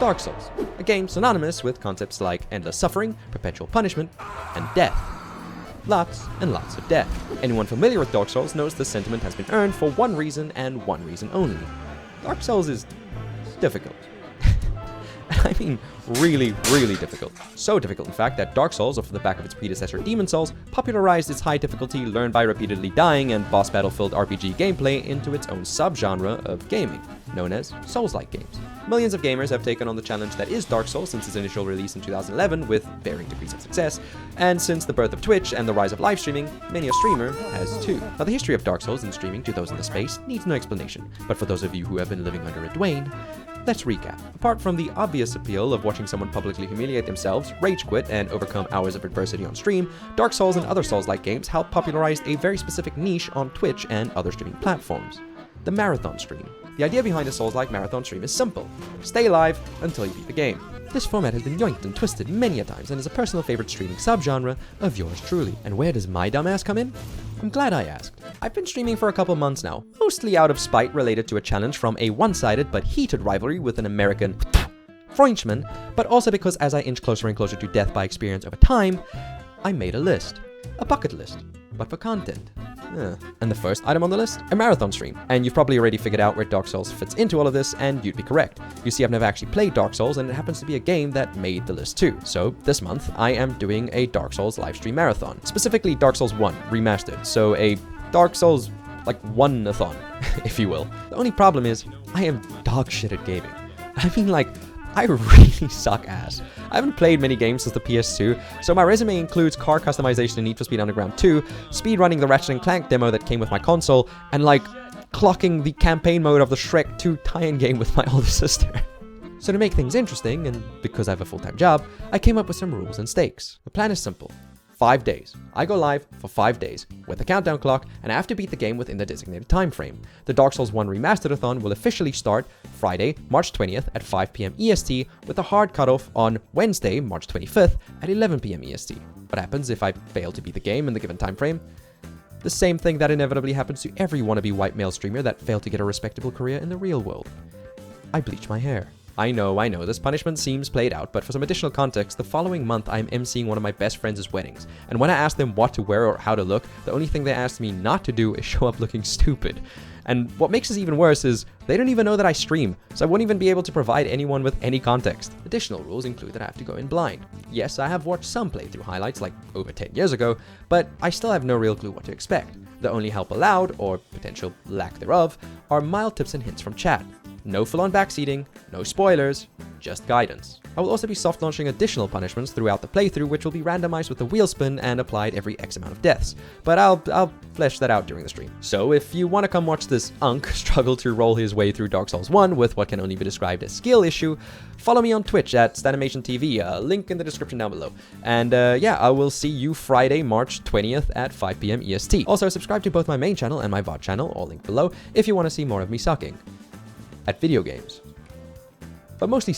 Dark Souls, a game synonymous with concepts like endless suffering, perpetual punishment, and death. Lots and lots of death. Anyone familiar with Dark Souls knows this sentiment has been earned for one reason and one reason only. Dark Souls is difficult. I mean, really, really difficult. So difficult, in fact, that Dark Souls, off the back of its predecessor Demon Souls, popularized its high difficulty, learned by repeatedly dying, and boss battle-filled RPG gameplay into its own subgenre of gaming, known as Soulslike games. Millions of gamers have taken on the challenge that is Dark Souls since its initial release in 2011, with varying degrees of success, and since the birth of Twitch and the rise of live streaming, many a streamer has too. Now, the history of Dark Souls and streaming to those in the space needs no explanation, but for those of you who have been living under a Dwayne, let's recap. Apart from the obvious appeal of watching someone publicly humiliate themselves, rage quit, and overcome hours of adversity on stream, Dark Souls and other Souls-like games helped popularize a very specific niche on Twitch and other streaming platforms: the marathon stream. The idea behind a Souls-like marathon stream is simple: stay alive until you beat the game. This format has been yoinked and twisted many a times and is a personal favorite streaming subgenre of yours truly. And where does my dumbass come in? I'm glad I asked. I've been streaming for a couple months now, mostly out of spite related to a challenge from a one-sided but heated rivalry with an American Frenchman, but also because as I inch closer and closer to death by experience over time, I made a list. A bucket list, but for content. And the first item on the list? A marathon stream. And you've probably already figured out where Dark Souls fits into all of this, and you'd be correct. You see, I've never actually played Dark Souls, and it happens to be a game that made the list too. So this month, I am doing a Dark Souls livestream marathon. Specifically Dark Souls 1 Remastered. So a Dark Souls, like, one-a-thon, if you will. The only problem is, I am dog shit at gaming. I mean, like, I really suck ass. I haven't played many games since the PS2, so my resume includes car customization in Need for Speed Underground 2, speedrunning the Ratchet & Clank demo that came with my console, and like, clocking the campaign mode of the Shrek 2 tie-in game with my older sister. So to make things interesting, and because I have a full-time job, I came up with some rules and stakes. The plan is simple. 5 days. I go live for 5 days with a countdown clock, and I have to beat the game within the designated time frame. The Dark Souls 1 Remastered-a-thon will officially start Friday, March 20th at 5 p.m. EST, with a hard cutoff on Wednesday, March 25th at 11 p.m. EST. What happens if I fail to beat the game in the given time frame? The same thing that inevitably happens to every wannabe white male streamer that failed to get a respectable career in the real world. I bleach my hair. I know, this punishment seems played out, but for some additional context, the following month I am emceeing one of my best friends' weddings, and when I asked them what to wear or how to look, the only thing they asked me not to do is show up looking stupid. And what makes this even worse is, they don't even know that I stream, so I won't even be able to provide anyone with any context. Additional rules include that I have to go in blind. Yes, I have watched some playthrough highlights like over 10 years ago, but I still have no real clue what to expect. The only help allowed, or potential lack thereof, are mild tips and hints from chat. No full-on backseating, no spoilers, just guidance. I will also be soft launching additional punishments throughout the playthrough, which will be randomized with a wheel spin and applied every X amount of deaths, but I'll flesh that out during the stream. So if you want to come watch this unk struggle to roll his way through Dark Souls 1 with what can only be described as skill issue, follow me on Twitch at stanimationTV, link in the description down below. And yeah, I will see you Friday, March 20th at 5 p.m. EST. Also, subscribe to both my main channel and my VOD channel, all linked below, if you want to see more of me sucking at video games. But mostly